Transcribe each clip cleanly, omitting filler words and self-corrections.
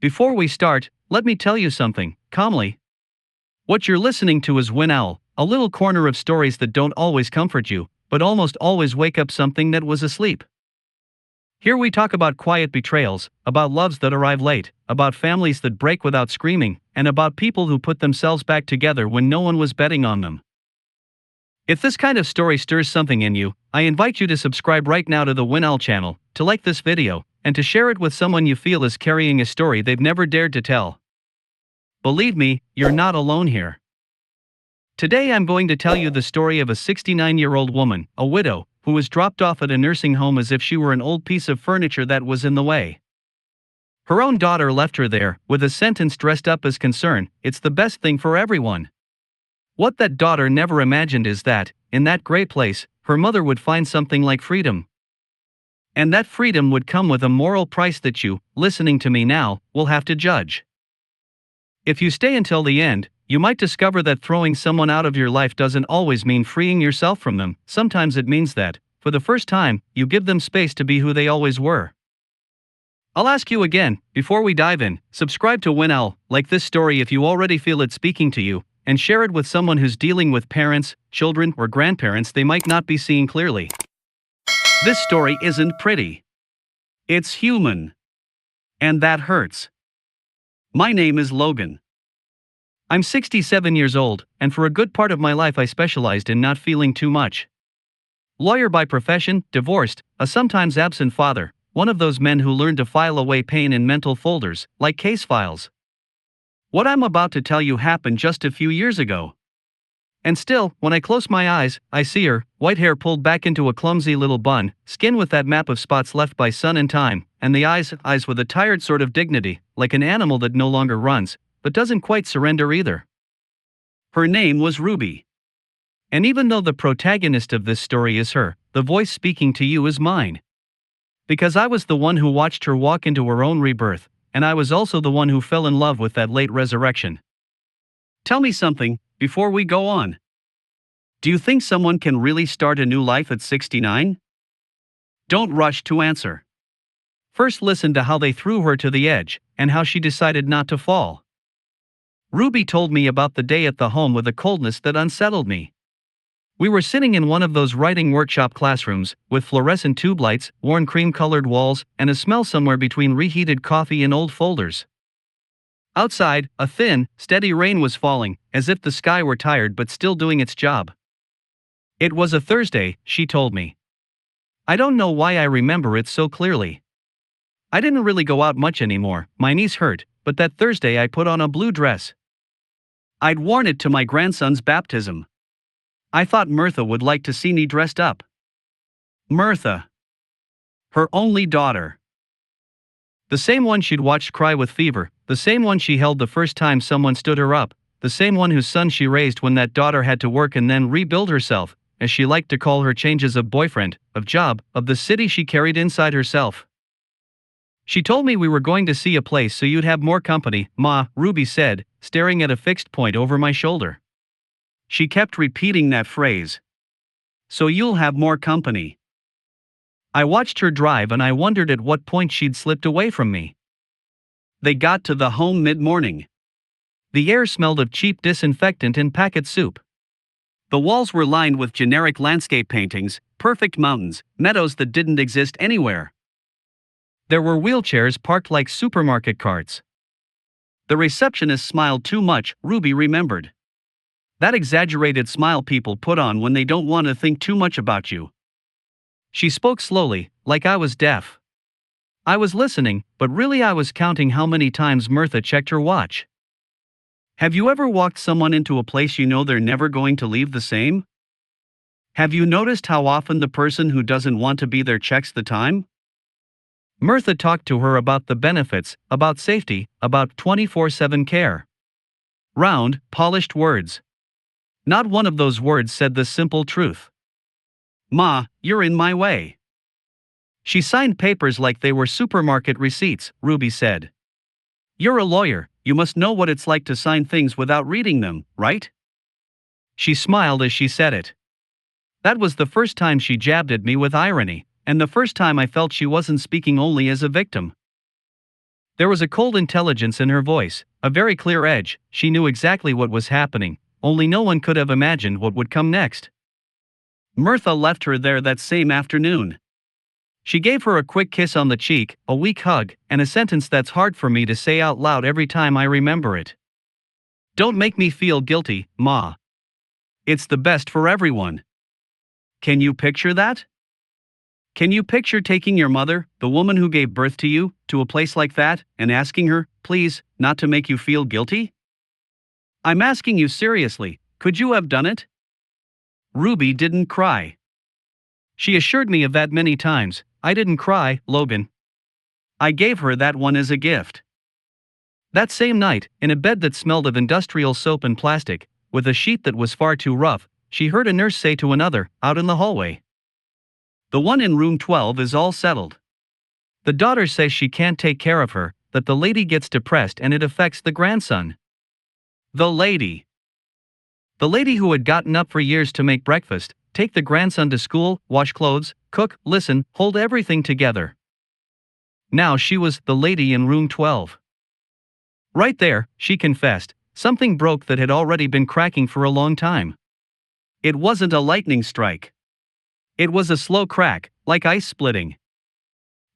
Before we start, let me tell you something, calmly. What you're listening to is WinOwl, a little corner of stories that don't always comfort you, but almost always wake up something that was asleep. Here we talk about quiet betrayals, about loves that arrive late, about families that break without screaming, and about people who put themselves back together when no one was betting on them. If this kind of story stirs something in you, I invite you to subscribe right now to the WinOwl channel, to like this video, and to share it with someone you feel is carrying a story they've never dared to tell. Believe me, you're not alone here. Today I'm going to tell you the story of a 69-year-old woman, a widow, who was dropped off at a nursing home as if she were an old piece of furniture that was in the way. Her own daughter left her there, with a sentence dressed up as concern, "It's the best thing for everyone." What that daughter never imagined is that, in that gray place, her mother would find something like freedom. And that freedom would come with a moral price that you, listening to me now, will have to judge. If you stay until the end, you might discover that throwing someone out of your life doesn't always mean freeing yourself from them. Sometimes it means that, for the first time, you give them space to be who they always were. I'll ask you again, before we dive in, subscribe to WinOwl, like this story if you already feel it speaking to you, and share it with someone who's dealing with parents, children, or grandparents they might not be seeing clearly. This story isn't pretty. It's human. And that hurts. My name is Logan. I'm 67 years old, and for a good part of my life I specialized in not feeling too much. Lawyer by profession, divorced, a sometimes absent father, one of those men who learned to file away pain in mental folders, like case files. What I'm about to tell you happened just a few years ago. And still, when I close my eyes, I see her, white hair pulled back into a clumsy little bun, skin with that map of spots left by sun and time, and the eyes with a tired sort of dignity, like an animal that no longer runs, but doesn't quite surrender either. Her name was Ruby. And even though the protagonist of this story is her, the voice speaking to you is mine. Because I was the one who watched her walk into her own rebirth, and I was also the one who fell in love with that late resurrection. Tell me something, before we go on. Do you think someone can really start a new life at 69? Don't rush to answer. First listen to how they threw her to the edge, and how she decided not to fall. Ruby told me about the day at the home with a coldness that unsettled me. We were sitting in one of those writing workshop classrooms, with fluorescent tube lights, worn cream-colored walls, and a smell somewhere between reheated coffee and old folders. Outside, a thin, steady rain was falling, as if the sky were tired but still doing its job. It was a Thursday, she told me. I don't know why I remember it so clearly. I didn't really go out much anymore, my knees hurt, but that Thursday I put on a blue dress. I'd worn it to my grandson's baptism. I thought Martha would like to see me dressed up. Martha. Her only daughter. The same one she'd watched cry with fever, the same one she held the first time someone stood her up, the same one whose son she raised when that daughter had to work and then rebuild herself, as she liked to call her changes of boyfriend, of job, of the city she carried inside herself. She told me we were going to see a place so you'd have more company, Ma, Ruby said, staring at a fixed point over my shoulder. She kept repeating that phrase. So you'll have more company. I watched her drive and I wondered at what point she'd slipped away from me. They got to the home mid-morning. The air smelled of cheap disinfectant and packet soup. The walls were lined with generic landscape paintings, perfect mountains, meadows that didn't exist anywhere. There were wheelchairs parked like supermarket carts. The receptionist smiled too much, Ruby remembered. That exaggerated smile people put on when they don't want to think too much about you. She spoke slowly, like I was deaf. I was listening, but really I was counting how many times Martha checked her watch. Have you ever walked someone into a place you know they're never going to leave the same? Have you noticed how often the person who doesn't want to be there checks the time? Martha talked to her about the benefits, about safety, about 24/7 care. Round, polished words. Not one of those words said the simple truth. Ma, you're in my way. She signed papers like they were supermarket receipts, Ruby said. You're a lawyer, you must know what it's like to sign things without reading them, right? She smiled as she said it. That was the first time she jabbed at me with irony, and the first time I felt she wasn't speaking only as a victim. There was a cold intelligence in her voice, a very clear edge. She knew exactly what was happening, only no one could have imagined what would come next. Mirtha left her there that same afternoon. She gave her a quick kiss on the cheek, a weak hug, and a sentence that's hard for me to say out loud every time I remember it. "Don't make me feel guilty, Ma. It's the best for everyone." Can you picture that? Can you picture taking your mother, the woman who gave birth to you, to a place like that, and asking her, please, not to make you feel guilty? I'm asking you seriously, could you have done it? Ruby didn't cry. She assured me of that many times. I didn't cry, Logan. I gave her that one as a gift. That same night, in a bed that smelled of industrial soap and plastic, with a sheet that was far too rough, she heard a nurse say to another, out in the hallway, "The one in room 12 is all settled. The daughter says she can't take care of her, that the lady gets depressed and it affects the grandson." The lady. The lady who had gotten up for years to make breakfast, take the grandson to school, wash clothes, cook, listen, hold everything together. Now she was the lady in room 12. Right there, she confessed, something broke that had already been cracking for a long time. It wasn't a lightning strike. It was a slow crack, like ice splitting.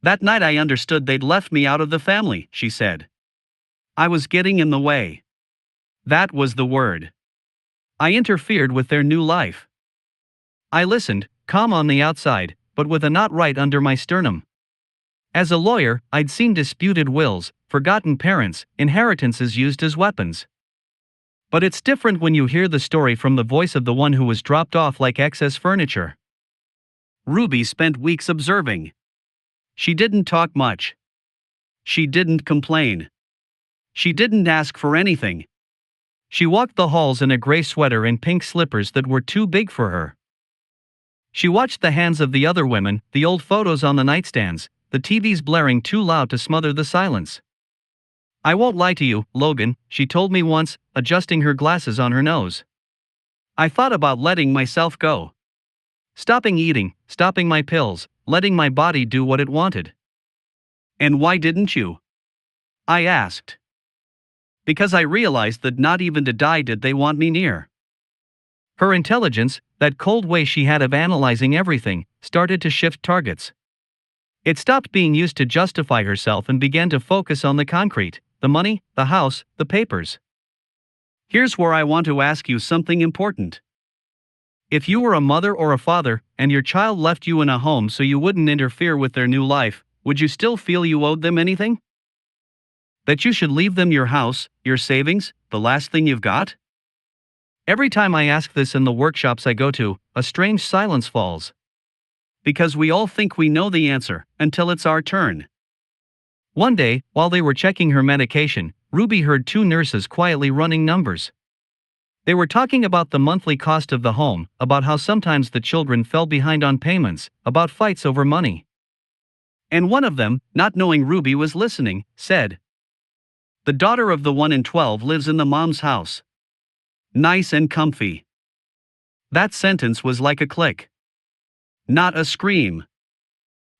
That night I understood they'd left me out of the family, she said. I was getting in the way. That was the word. I interfered with their new life. I listened, calm on the outside, but with a knot right under my sternum. As a lawyer, I'd seen disputed wills, forgotten parents, inheritances used as weapons. But it's different when you hear the story from the voice of the one who was dropped off like excess furniture. Ruby spent weeks observing. She didn't talk much. She didn't complain. She didn't ask for anything. She walked the halls in a gray sweater and pink slippers that were too big for her. She watched the hands of the other women, the old photos on the nightstands, the TVs blaring too loud to smother the silence. I won't lie to you, Logan, she told me once, adjusting her glasses on her nose. I thought about letting myself go. Stopping eating, stopping my pills, letting my body do what it wanted. And why didn't you? I asked. Because I realized that not even to die did they want me near. Her intelligence, that cold way she had of analyzing everything, started to shift targets. It stopped being used to justify herself and began to focus on the concrete, the money, the house, the papers. Here's where I want to ask you something important. If you were a mother or a father, and your child left you in a home so you wouldn't interfere with their new life, would you still feel you owed them anything? That you should leave them your house, your savings, the last thing you've got? Every time I ask this in the workshops I go to, a strange silence falls. Because we all think we know the answer, until it's our turn. One day, while they were checking her medication, Ruby heard two nurses quietly running numbers. They were talking about the monthly cost of the home, about how sometimes the children fell behind on payments, about fights over money. And one of them, not knowing Ruby was listening, said, "The daughter of the one in 12 lives in the mom's house. Nice and comfy." That sentence was like a click. Not a scream.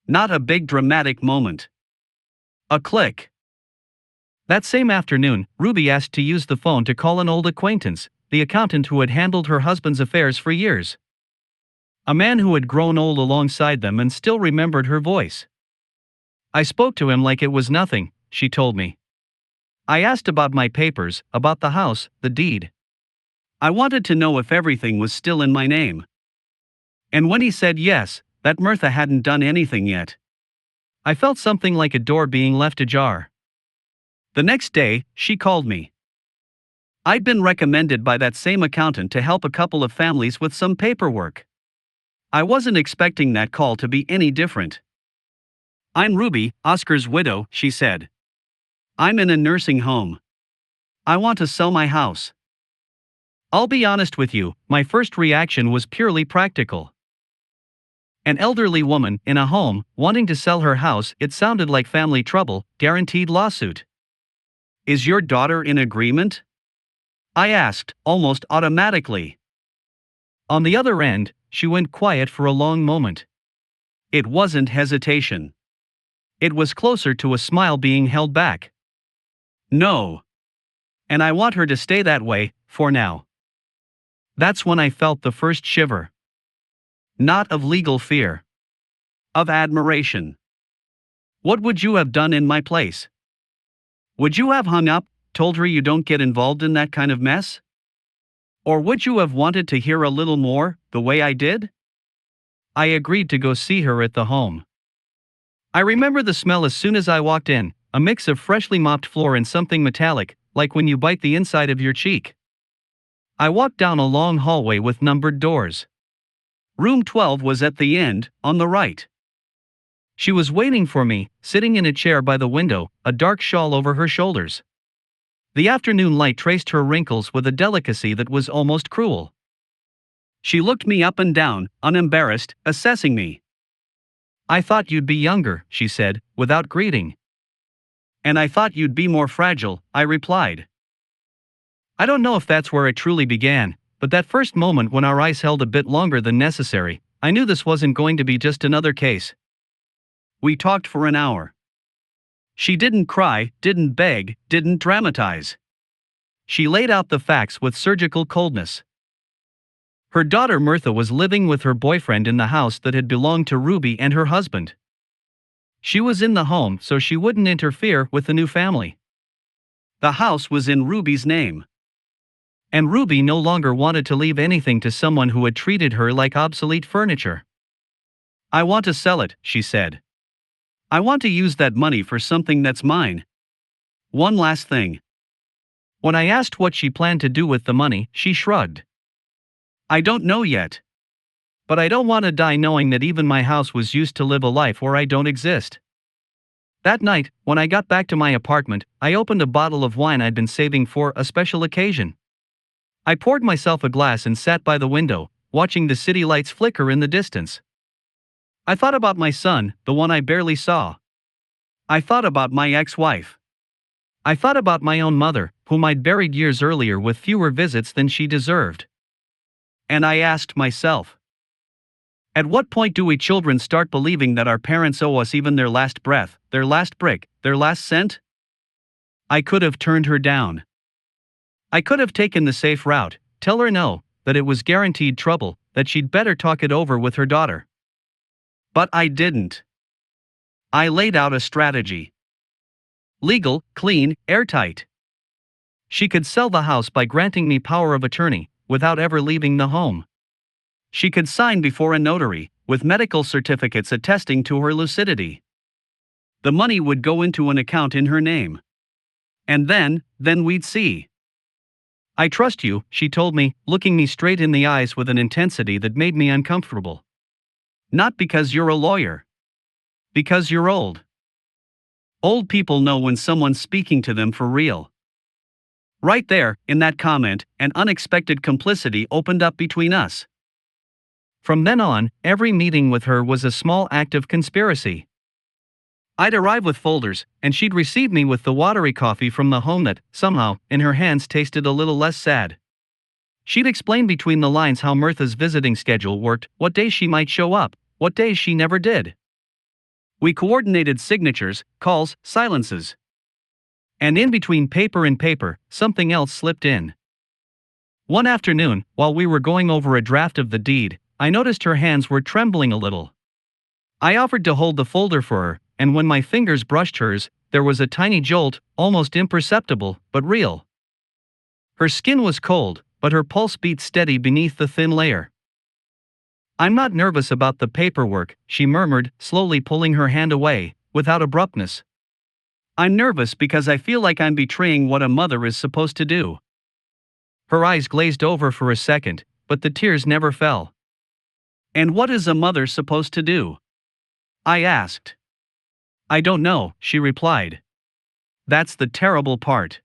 Not a big dramatic moment. A click. That same afternoon, Ruby asked to use the phone to call an old acquaintance, the accountant who had handled her husband's affairs for years. A man who had grown old alongside them and still remembered her voice. I spoke to him like it was nothing, she told me. I asked about my papers, about the house, the deed. I wanted to know if everything was still in my name. And when he said yes, that Mirtha hadn't done anything yet, I felt something like a door being left ajar. The next day, she called me. I'd been recommended by that same accountant to help a couple of families with some paperwork. I wasn't expecting that call to be any different. "I'm Ruby, Oscar's widow," she said. "I'm in a nursing home. I want to sell my house." I'll be honest with you, my first reaction was purely practical. An elderly woman, in a home, wanting to sell her house, it sounded like family trouble, guaranteed lawsuit. "Is your daughter in agreement?" I asked, almost automatically. On the other end, she went quiet for a long moment. It wasn't hesitation. It was closer to a smile being held back. No. And I want her to stay that way, for now. That's when I felt the first shiver. Not of legal fear. Of admiration. What would you have done in my place? Would you have hung up, told her you don't get involved in that kind of mess? Or would you have wanted to hear a little more, the way I did? I agreed to go see her at the home. I remember the smell as soon as I walked in, a mix of freshly mopped floor and something metallic, like when you bite the inside of your cheek. I walked down a long hallway with numbered doors. Room 12 was at the end, on the right. She was waiting for me, sitting in a chair by the window, a dark shawl over her shoulders. The afternoon light traced her wrinkles with a delicacy that was almost cruel. She looked me up and down, unembarrassed, assessing me. I thought you'd be younger, she said, without greeting. And I thought you'd be more fragile, I replied. I don't know if that's where it truly began, but that first moment when our eyes held a bit longer than necessary, I knew this wasn't going to be just another case. We talked for an hour. She didn't cry, didn't beg, didn't dramatize. She laid out the facts with surgical coldness. Her daughter Mirtha was living with her boyfriend in the house that had belonged to Ruby and her husband. She was in the home so she wouldn't interfere with the new family. The house was in Ruby's name. And Ruby no longer wanted to leave anything to someone who had treated her like obsolete furniture. I want to sell it, she said. I want to use that money for something that's mine. One last thing. When I asked what she planned to do with the money, she shrugged. I don't know yet. But I don't want to die knowing that even my house was used to live a life where I don't exist. That night, when I got back to my apartment, I opened a bottle of wine I'd been saving for a special occasion. I poured myself a glass and sat by the window, watching the city lights flicker in the distance. I thought about my son, the one I barely saw. I thought about my ex-wife. I thought about my own mother, whom I'd buried years earlier with fewer visits than she deserved. And I asked myself, at what point do we children start believing that our parents owe us even their last breath, their last brick, their last cent? I could have turned her down. I could have taken the safe route, tell her no, that it was guaranteed trouble, that she'd better talk it over with her daughter. But I didn't. I laid out a strategy. Legal, clean, airtight. She could sell the house by granting me power of attorney, without ever leaving the home. She could sign before a notary, with medical certificates attesting to her lucidity. The money would go into an account in her name. And then we'd see. I trust you, she told me, looking me straight in the eyes with an intensity that made me uncomfortable. Not because you're a lawyer. Because you're old. Old people know when someone's speaking to them for real. Right there, in that comment, an unexpected complicity opened up between us. From then on, every meeting with her was a small act of conspiracy. I'd arrive with folders, and she'd receive me with the watery coffee from the home that, somehow, in her hands tasted a little less sad. She'd explain between the lines how Mirtha's visiting schedule worked, what days she might show up, what days she never did. We coordinated signatures, calls, silences. And in between paper and paper, something else slipped in. One afternoon, while we were going over a draft of the deed, I noticed her hands were trembling a little. I offered to hold the folder for her, and when my fingers brushed hers, there was a tiny jolt, almost imperceptible, but real. Her skin was cold, but her pulse beat steady beneath the thin layer. I'm not nervous about the paperwork, she murmured, slowly pulling her hand away, without abruptness. I'm nervous because I feel like I'm betraying what a mother is supposed to do. Her eyes glazed over for a second, but the tears never fell. And what is a mother supposed to do? I asked. I don't know, she replied. That's the terrible part.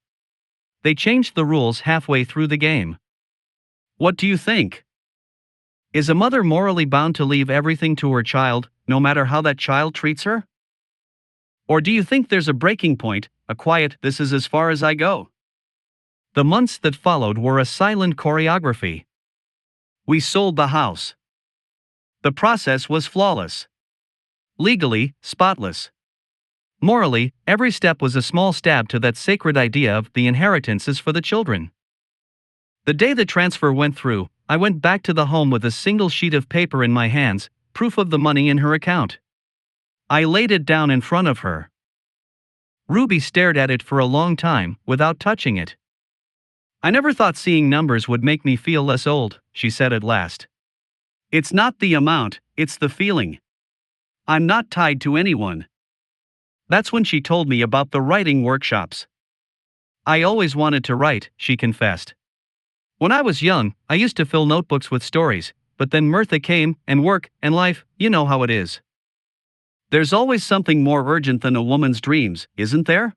They changed the rules halfway through the game. What do you think? Is a mother morally bound to leave everything to her child, no matter how that child treats her? Or do you think there's a breaking point, a quiet, this is as far as I go? The months that followed were a silent choreography. We sold the house. The process was flawless. Legally, spotless. Morally, every step was a small stab to that sacred idea of the inheritance is for the children. The day the transfer went through, I went back to the home with a single sheet of paper in my hands, proof of the money in her account. I laid it down in front of her. Ruby stared at it for a long time, without touching it. "I never thought seeing numbers would make me feel less old," she said at last. "It's not the amount, it's the feeling. I'm not tied to anyone." That's when she told me about the writing workshops. "I always wanted to write," she confessed. "When I was young, I used to fill notebooks with stories, but then Martha came, and work, and life, you know how it is. There's always something more urgent than a woman's dreams, isn't there?"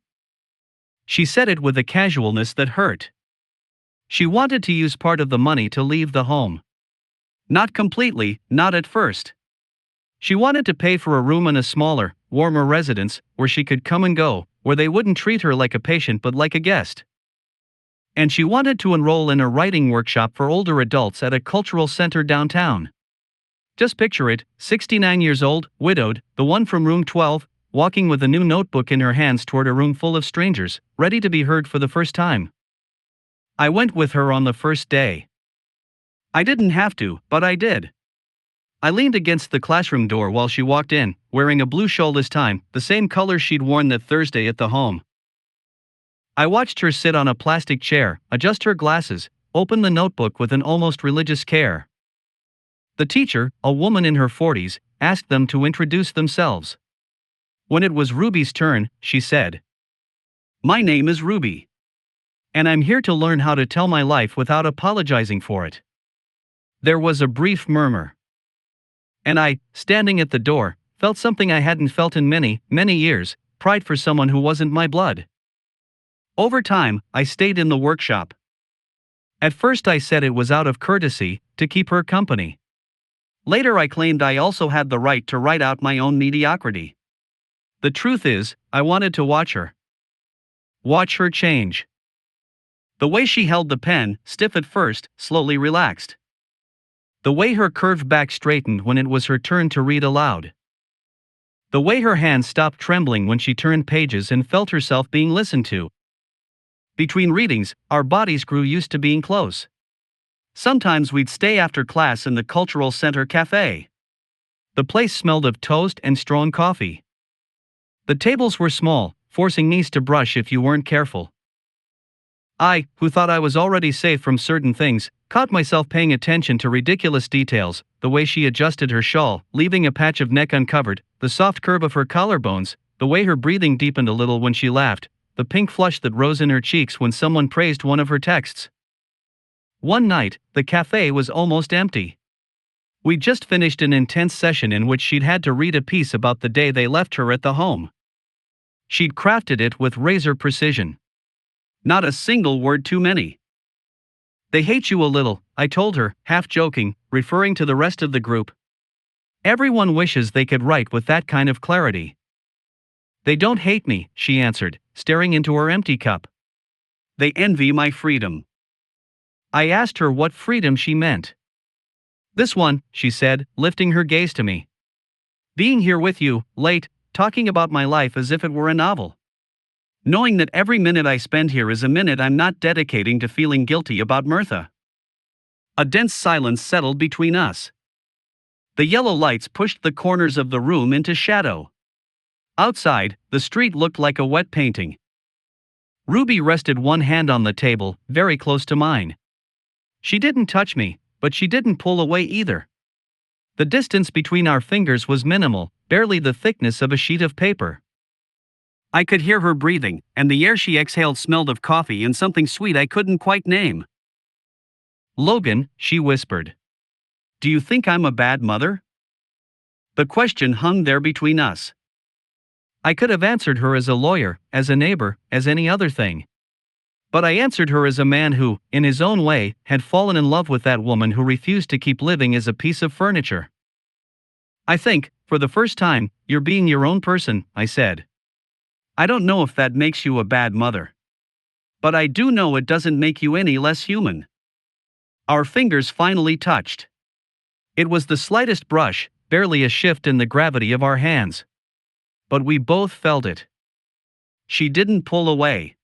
She said it with a casualness that hurt. She wanted to use part of the money to leave the home. Not completely, not at first. She wanted to pay for a room in a smaller, warmer residence, where she could come and go, where they wouldn't treat her like a patient but like a guest. And she wanted to enroll in a writing workshop for older adults at a cultural center downtown. Just picture it, 69 years old, widowed, the one from room 12, walking with a new notebook in her hands toward a room full of strangers, ready to be heard for the first time. I went with her on the first day. I didn't have to, but I did. I leaned against the classroom door while she walked in, wearing a blue shawl this time, the same color she'd worn that Thursday at the home. I watched her sit on a plastic chair, adjust her glasses, open the notebook with an almost religious care. The teacher, a woman in her 40s, asked them to introduce themselves. When it was Ruby's turn, she said, "My name is Ruby. And I'm here to learn how to tell my life without apologizing for it." There was a brief murmur. And I, standing at the door, felt something I hadn't felt in many, many years, pride for someone who wasn't my blood. Over time, I stayed in the workshop. At first I said it was out of courtesy, to keep her company. Later I claimed I also had the right to write out my own mediocrity. The truth is, I wanted to watch her. Watch her change. The way she held the pen, stiff at first, slowly relaxed. The way her curved back straightened when it was her turn to read aloud. The way her hands stopped trembling when she turned pages and felt herself being listened to. Between readings, our bodies grew used to being close. Sometimes we'd stay after class in the Cultural Center cafe. The place smelled of toast and strong coffee. The tables were small, forcing knees to brush if you weren't careful. I, who thought I was already safe from certain things, caught myself paying attention to ridiculous details, the way she adjusted her shawl, leaving a patch of neck uncovered, the soft curve of her collarbones, the way her breathing deepened a little when she laughed, the pink flush that rose in her cheeks when someone praised one of her texts. One night, the cafe was almost empty. We'd just finished an intense session in which she'd had to read a piece about the day they left her at the home. She'd crafted it with razor precision. Not a single word too many. "They hate you a little," I told her, half joking, referring to the rest of the group. "Everyone wishes they could write with that kind of clarity." "They don't hate me," she answered, staring into her empty cup. "They envy my freedom." I asked her what freedom she meant. "This one," she said, lifting her gaze to me. "Being here with you, late, talking about my life as if it were a novel. Knowing that every minute I spend here is a minute I'm not dedicating to feeling guilty about Martha." A dense silence settled between us. The yellow lights pushed the corners of the room into shadow. Outside, the street looked like a wet painting. Ruby rested one hand on the table, very close to mine. She didn't touch me, but she didn't pull away either. The distance between our fingers was minimal, barely the thickness of a sheet of paper. I could hear her breathing, and the air she exhaled smelled of coffee and something sweet I couldn't quite name. "Logan," she whispered. "Do you think I'm a bad mother?" The question hung there between us. I could have answered her as a lawyer, as a neighbor, as any other thing. But I answered her as a man who, in his own way, had fallen in love with that woman who refused to keep living as a piece of furniture. "I think, for the first time, you're being your own person," I said. "I don't know if that makes you a bad mother. But I do know it doesn't make you any less human." Our fingers finally touched. It was the slightest brush, barely a shift in the gravity of our hands. But we both felt it. She didn't pull away.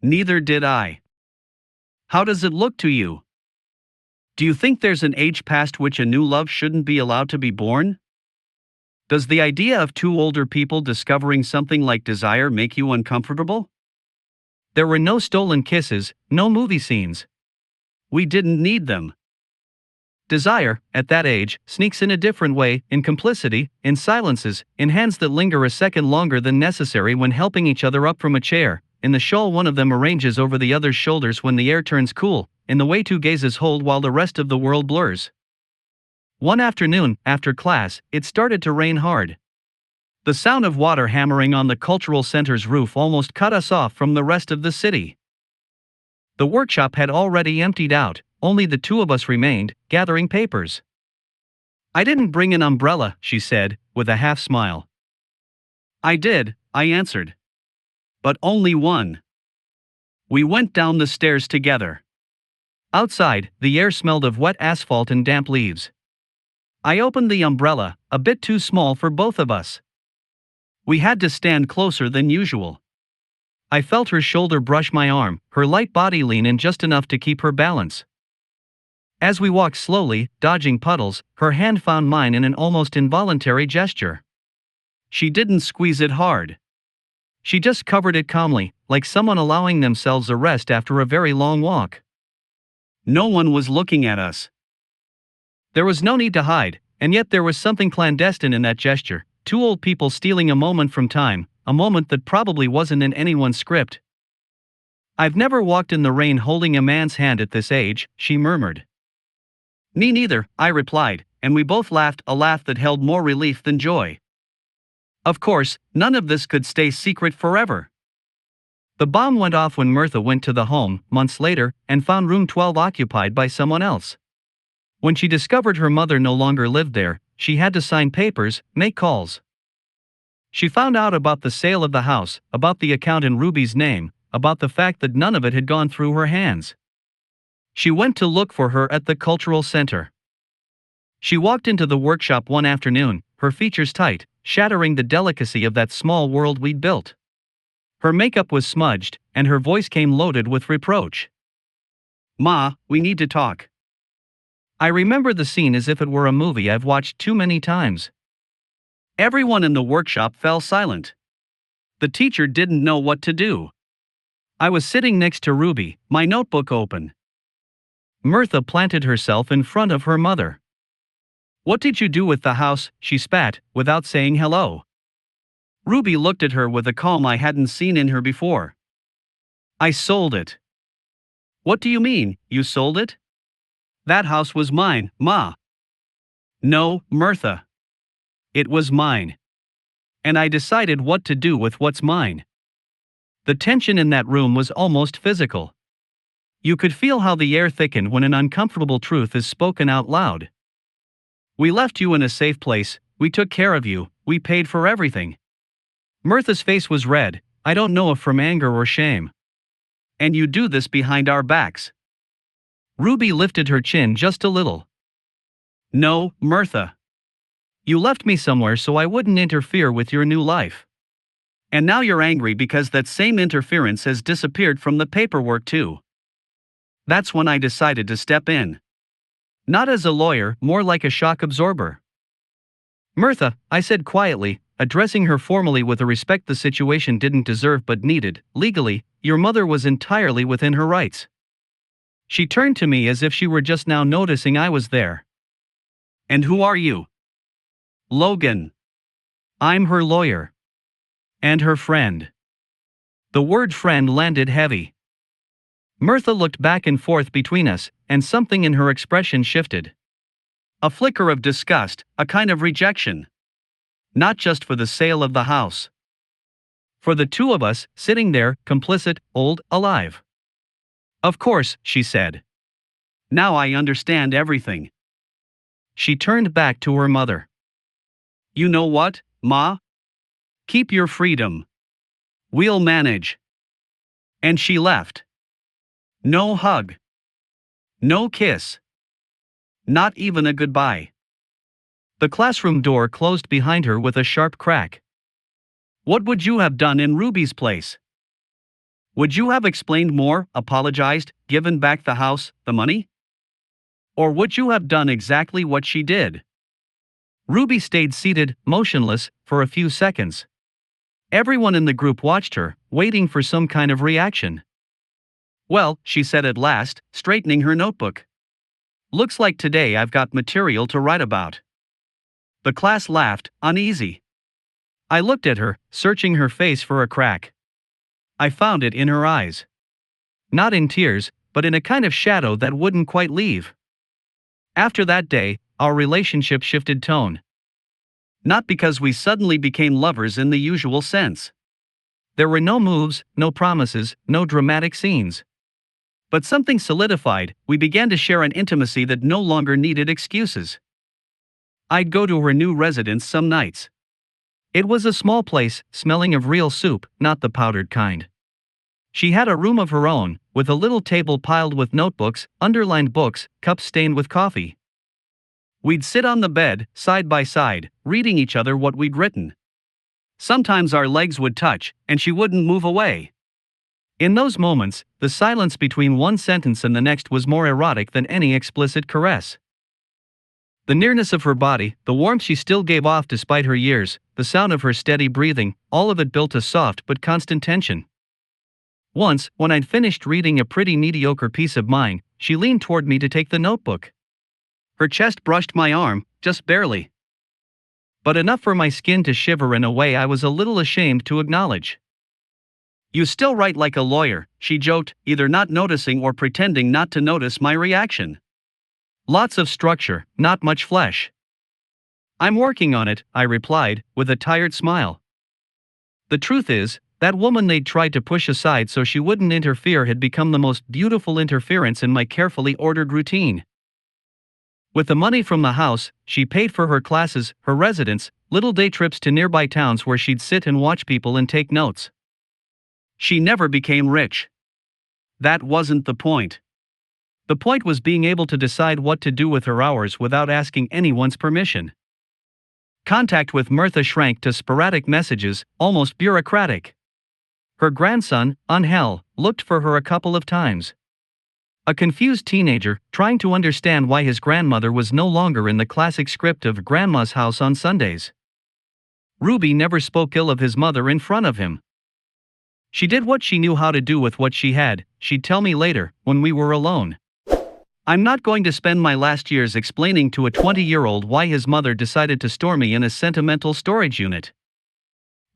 Neither did I. How does it look to you? Do you think there's an age past which a new love shouldn't be allowed to be born? Does the idea of two older people discovering something like desire make you uncomfortable? There were no stolen kisses, no movie scenes. We didn't need them. Desire, at that age, sneaks in a different way, in complicity, in silences, in hands that linger a second longer than necessary when helping each other up from a chair, in the shawl one of them arranges over the other's shoulders when the air turns cool, in the way two gazes hold while the rest of the world blurs. One afternoon, after class, it started to rain hard. The sound of water hammering on the cultural center's roof almost cut us off from the rest of the city. The workshop had already emptied out, only the two of us remained, gathering papers. I didn't bring an umbrella, she said, with a half smile. I did, I answered. But only one. We went down the stairs together. Outside, the air smelled of wet asphalt and damp leaves. I opened the umbrella, a bit too small for both of us. We had to stand closer than usual. I felt her shoulder brush my arm, her light body lean in just enough to keep her balance. As we walked slowly, dodging puddles, her hand found mine in an almost involuntary gesture. She didn't squeeze it hard. She just covered it calmly, like someone allowing themselves a rest after a very long walk. No one was looking at us. There was no need to hide, and yet there was something clandestine in that gesture, two old people stealing a moment from time, a moment that probably wasn't in anyone's script. I've never walked in the rain holding a man's hand at this age, she murmured. Me neither, I replied, and we both laughed, a laugh that held more relief than joy. Of course, none of this could stay secret forever. The bomb went off when Mirtha went to the home, months later, and found room 12 occupied by someone else. When she discovered her mother no longer lived there, she had to sign papers, make calls. She found out about the sale of the house, about the account in Ruby's name, about the fact that none of it had gone through her hands. She went to look for her at the cultural center. She walked into the workshop one afternoon, her features tight, shattering the delicacy of that small world we'd built. Her makeup was smudged, and her voice came loaded with reproach. Ma, we need to talk. I remember the scene as if it were a movie I've watched too many times. Everyone in the workshop fell silent. The teacher didn't know what to do. I was sitting next to Ruby, my notebook open. Mirtha planted herself in front of her mother. What did you do with the house? She spat, without saying hello. Ruby looked at her with a calm I hadn't seen in her before. I sold it. What do you mean, you sold it? That house was mine, Ma. No, Mirtha. It was mine. And I decided what to do with what's mine. The tension in that room was almost physical. You could feel how the air thickened when an uncomfortable truth is spoken out loud. We left you in a safe place, we took care of you, we paid for everything. Mirtha's face was red, I don't know if from anger or shame. And you do this behind our backs. Ruby lifted her chin just a little. No, Mirtha. You left me somewhere so I wouldn't interfere with your new life. And now you're angry because that same interference has disappeared from the paperwork too. That's when I decided to step in. Not as a lawyer, more like a shock absorber. Mirtha, I said quietly, addressing her formally with a respect the situation didn't deserve but needed, legally, your mother was entirely within her rights. She turned to me as if she were just now noticing I was there. And who are you? Logan. I'm her lawyer. And her friend. The word friend landed heavy. Mirtha looked back and forth between us, and something in her expression shifted. A flicker of disgust, a kind of rejection. Not just for the sale of the house. For the two of us, sitting there, complicit, old, alive. Of course, she said. Now I understand everything. She turned back to her mother. You know what, Ma? Keep your freedom. We'll manage. And she left. No hug. No kiss. Not even a goodbye. The classroom door closed behind her with a sharp crack. What would you have done in Ruby's place? Would you have explained more, apologized, given back the house, the money? Or would you have done exactly what she did? Ruby stayed seated, motionless, for a few seconds. Everyone in the group watched her, waiting for some kind of reaction. Well, she said at last, straightening her notebook. Looks like today I've got material to write about. The class laughed, uneasy. I looked at her, searching her face for a crack. I found it in her eyes. Not in tears, but in a kind of shadow that wouldn't quite leave. After that day, our relationship shifted tone. Not because we suddenly became lovers in the usual sense. There were no moves, no promises, no dramatic scenes. But something solidified. We began to share an intimacy that no longer needed excuses. I'd go to her new residence some nights. It was a small place, smelling of real soup, not the powdered kind. She had a room of her own, with a little table piled with notebooks, underlined books, cups stained with coffee. We'd sit on the bed, side by side, reading each other what we'd written. Sometimes our legs would touch, and she wouldn't move away. In those moments, the silence between one sentence and the next was more erotic than any explicit caress. The nearness of her body, the warmth she still gave off despite her years, the sound of her steady breathing, all of it built a soft but constant tension. Once, when I'd finished reading a pretty mediocre piece of mine, she leaned toward me to take the notebook. Her chest brushed my arm, just barely. But enough for my skin to shiver in a way I was a little ashamed to acknowledge. You still write like a lawyer, she joked, either not noticing or pretending not to notice my reaction. Lots of structure, not much flesh. I'm working on it, I replied, with a tired smile. The truth is, that woman they'd tried to push aside so she wouldn't interfere had become the most beautiful interference in my carefully ordered routine. With the money from the house, she paid for her classes, her residence, little day trips to nearby towns where she'd sit and watch people and take notes. She never became rich. That wasn't the point. The point was being able to decide what to do with her hours without asking anyone's permission. Contact with Mirtha shrank to sporadic messages, almost bureaucratic. Her grandson, Angel, looked for her a couple of times. A confused teenager, trying to understand why his grandmother was no longer in the classic script of Grandma's house on Sundays. Ruby never spoke ill of his mother in front of him. She did what she knew how to do with what she had, she'd tell me later, when we were alone. I'm not going to spend my last years explaining to a 20-year-old why his mother decided to store me in a sentimental storage unit.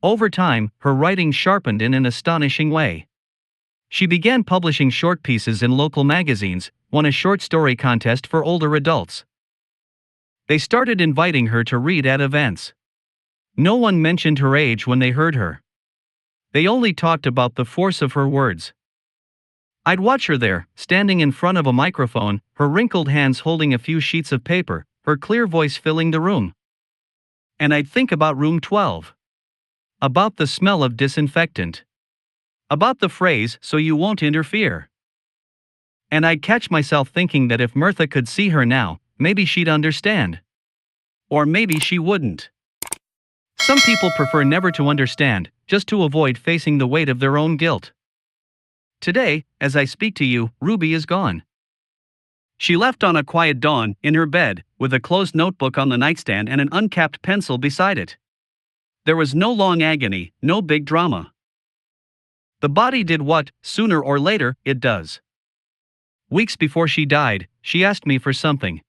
Over time, her writing sharpened in an astonishing way. She began publishing short pieces in local magazines, won a short story contest for older adults. They started inviting her to read at events. No one mentioned her age when they heard her. They only talked about the force of her words. I'd watch her there, standing in front of a microphone, her wrinkled hands holding a few sheets of paper, her clear voice filling the room. And I'd think about room 12. About the smell of disinfectant. About the phrase, "so you won't interfere." And I'd catch myself thinking that if Mirtha could see her now, maybe she'd understand. Or maybe she wouldn't. Some people prefer never to understand, just to avoid facing the weight of their own guilt. Today, as I speak to you, Ruby is gone. She left on a quiet dawn, in her bed, with a closed notebook on the nightstand and an uncapped pencil beside it. There was no long agony, no big drama. The body did what, sooner or later, it does. Weeks before she died, she asked me for something.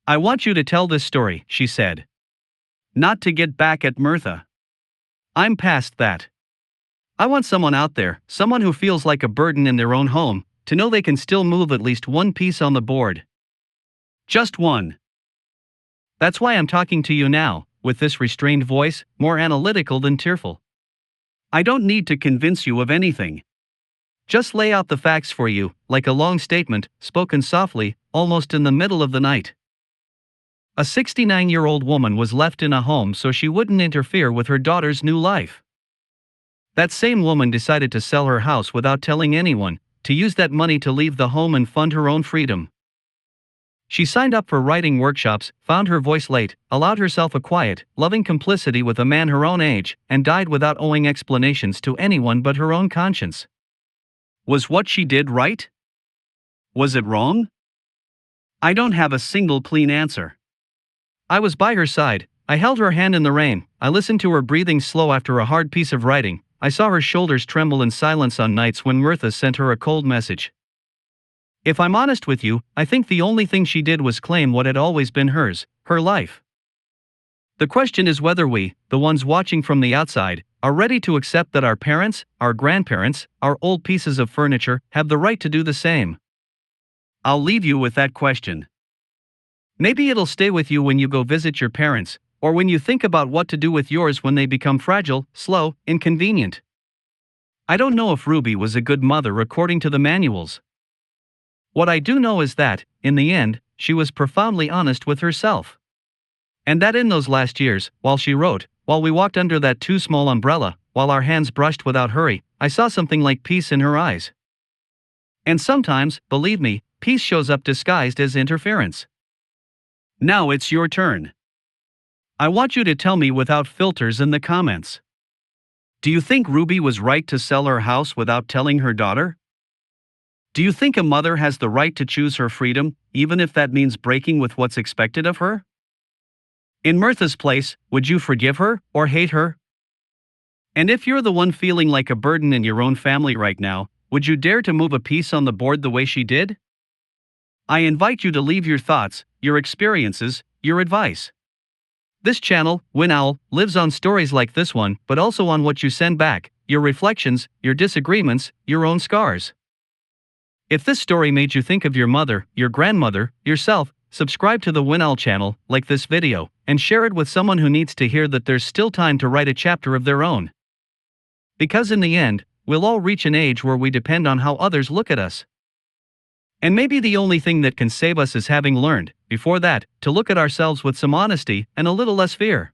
I want you to tell this story, she said. Not to get back at Mirtha. I'm past that. I want someone out there, someone who feels like a burden in their own home, to know they can still move at least one piece on the board. Just one. That's why I'm talking to you now, with this restrained voice, more analytical than tearful. I don't need to convince you of anything. Just lay out the facts for you, like a long statement, spoken softly, almost in the middle of the night. A 69-year-old woman was left in a home so she wouldn't interfere with her daughter's new life. That same woman decided to sell her house without telling anyone, to use that money to leave the home and fund her own freedom. She signed up for writing workshops, found her voice late, allowed herself a quiet, loving complicity with a man her own age, and died without owing explanations to anyone but her own conscience. Was what she did right? Was it wrong? I don't have a single clean answer. I was by her side. I held her hand in the rain. I listened to her breathing slow after a hard piece of writing. I saw her shoulders tremble in silence on nights when Mirtha sent her a cold message. If I'm honest with you, I think the only thing she did was claim what had always been hers, her life. The question is whether we, the ones watching from the outside, are ready to accept that our parents, our grandparents, our old pieces of furniture, have the right to do the same. I'll leave you with that question. Maybe it'll stay with you when you go visit your parents, or when you think about what to do with yours when they become fragile, slow, inconvenient. I don't know if Ruby was a good mother according to the manuals. What I do know is that, in the end, she was profoundly honest with herself. And that in those last years, while she wrote, while we walked under that too small umbrella, while our hands brushed without hurry, I saw something like peace in her eyes. And sometimes, believe me, peace shows up disguised as interference. Now it's your turn. I want you to tell me without filters in the comments. Do you think Ruby was right to sell her house without telling her daughter? Do you think a mother has the right to choose her freedom, even if that means breaking with what's expected of her? In Mirtha's place, would you forgive her, or hate her? And if you're the one feeling like a burden in your own family right now, would you dare to move a piece on the board the way she did? I invite you to leave your thoughts, your experiences, your advice. This channel, WinOwl, lives on stories like this one, but also on what you send back, your reflections, your disagreements, your own scars. If this story made you think of your mother, your grandmother, yourself, subscribe to the WinOwl channel, like this video, and share it with someone who needs to hear that there's still time to write a chapter of their own. Because in the end, we'll all reach an age where we depend on how others look at us. And maybe the only thing that can save us is having learned, before that, to look at ourselves with some honesty and a little less fear.